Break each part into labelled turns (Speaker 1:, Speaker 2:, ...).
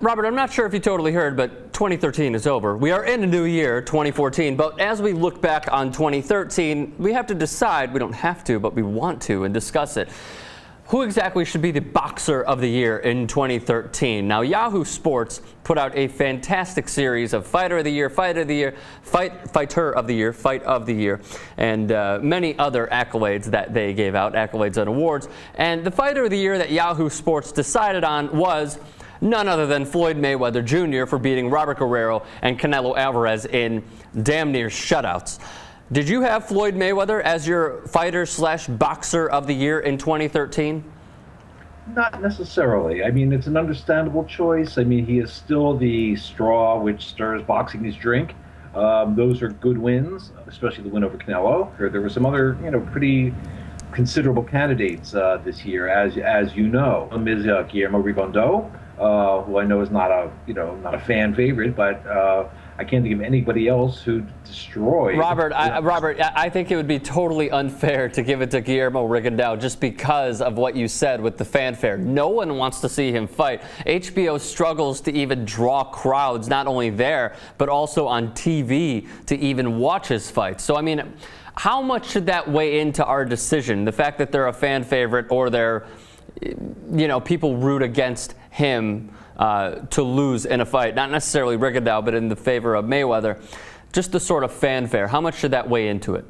Speaker 1: Robert, I'm not sure if you totally heard, but 2013 is over. We are in a new year, 2014, but as we look back on 2013, we have to decide, we don't have to, but we want to, and discuss it. Who exactly should be the boxer of the year in 2013? Now, Yahoo Sports put out a fantastic series of fighter of the year, fighter of the year, fighter of the year, fight of the year, and many other accolades that they gave out, accolades and awards. And the fighter of the year that Yahoo Sports decided on was none other than Floyd Mayweather Jr. for beating Robert Guerrero and Canelo Alvarez in damn near shutouts. Did you have Floyd Mayweather as your fighter/boxer of the year in 2013?
Speaker 2: Not necessarily. I mean, it's an understandable choice. I mean, he is still the straw which stirs boxing's drink. Those are good wins, especially the win over Canelo. There were some other, pretty considerable candidates this year, as you know. Ms. Guillermo Rigondeaux, who I know is not a fan favorite, but I can't think of anybody else who destroyed.
Speaker 1: Robert, I think it would be totally unfair to give it to Guillermo Rigondeaux just because of what you said with the fanfare. No one wants to see him fight. HBO struggles to even draw crowds, not only there, but also on TV to even watch his fights. So, I mean, how much should that weigh into our decision? The fact that they're a fan favorite or they're, people root against him to lose in a fight, not necessarily Rigondeaux, but in the favor of Mayweather. Just the sort of fanfare. How much should that weigh into it?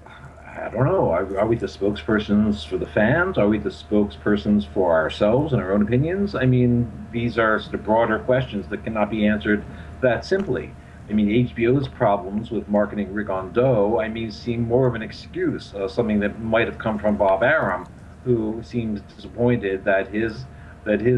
Speaker 2: I don't know. Are we the spokespersons for the fans? Are we the spokespersons for ourselves and our own opinions? I mean, these are sort of broader questions that cannot be answered that simply. I mean, HBO's problems with marketing Rigondeaux, seem more of an excuse, something that might have come from Bob Arum, who seems disappointed that his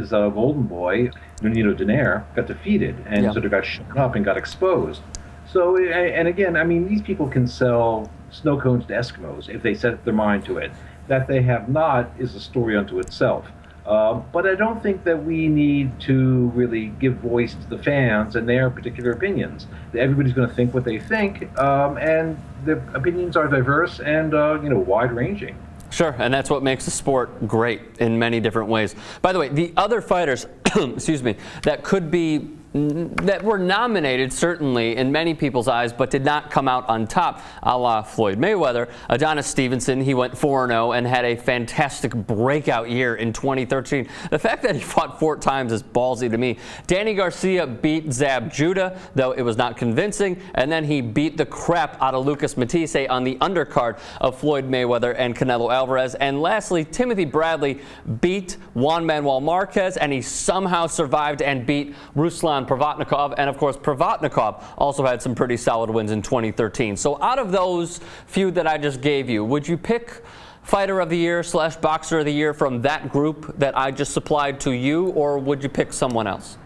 Speaker 2: golden boy, Nonito Donaire, got defeated and sort of got shut up and got exposed. So, and again, these people can sell snow cones to Eskimos if they set their mind to it. That they have not is a story unto itself. But I don't think that we need to really give voice to the fans and their particular opinions. Everybody's going to think what they think, and the opinions are diverse and wide-ranging.
Speaker 1: Sure, and that's what makes the sport great in many different ways. By the way, the other fighters, excuse me, that were nominated, certainly in many people's eyes, but did not come out on top, a la Floyd Mayweather. Adonis Stevenson, he went 4-0 and had a fantastic breakout year in 2013. The fact that he fought 4 times is ballsy to me. Danny Garcia beat Zab Judah, though it was not convincing, and then he beat the crap out of Lucas Matisse on the undercard of Floyd Mayweather and Canelo Alvarez. And lastly, Timothy Bradley beat Juan Manuel Marquez, and he somehow survived and beat Ruslan Provatnikov, and of course Provatnikov also had some pretty solid wins in 2013. So out of those few that I just gave you, would you pick fighter of the year/boxer of the year from that group that I just supplied to you, or would you pick someone else?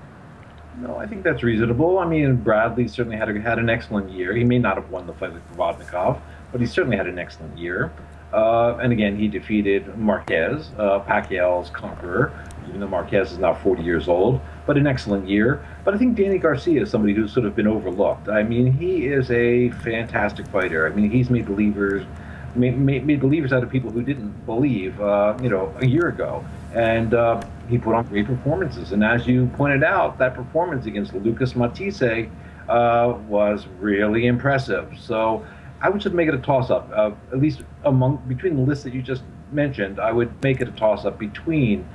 Speaker 2: No, I think that's reasonable. I mean, Bradley certainly had an excellent year. He may not have won the fight with Provatnikov, but he certainly had an excellent year. And again, he defeated Marquez, Pacquiao's conqueror, even though Marquez is now 40 years old, but an excellent year. But I think Danny Garcia is somebody who's sort of been overlooked. I mean, he is a fantastic fighter. I mean, he's made believers out of people who didn't believe, a year ago. And he put on great performances. And as you pointed out, that performance against Lucas Matisse was really impressive. So I would just make it a toss-up, at least between the list that you just mentioned. I would make it a toss-up between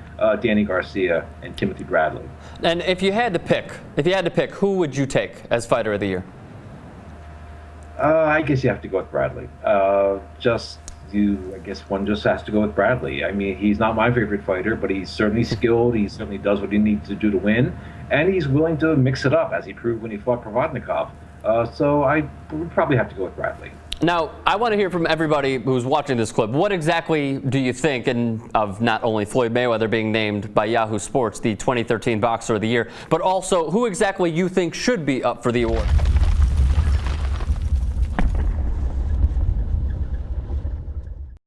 Speaker 2: Danny Garcia and Timothy Bradley.
Speaker 1: And if you had to pick, who would you take as fighter of the year?
Speaker 2: I guess you have to go with Bradley. I guess one just has to go with Bradley. I mean, he's not my favorite fighter, but he's certainly skilled. He certainly does what he needs to do to win, and he's willing to mix it up, as he proved when he fought Provatnikov. So I would probably have to go with Bradley.
Speaker 1: Now, I want to hear from everybody who's watching this clip. What exactly do you think of not only Floyd Mayweather being named by Yahoo Sports the 2013 Boxer of the Year, but also who exactly you think should be up for the award?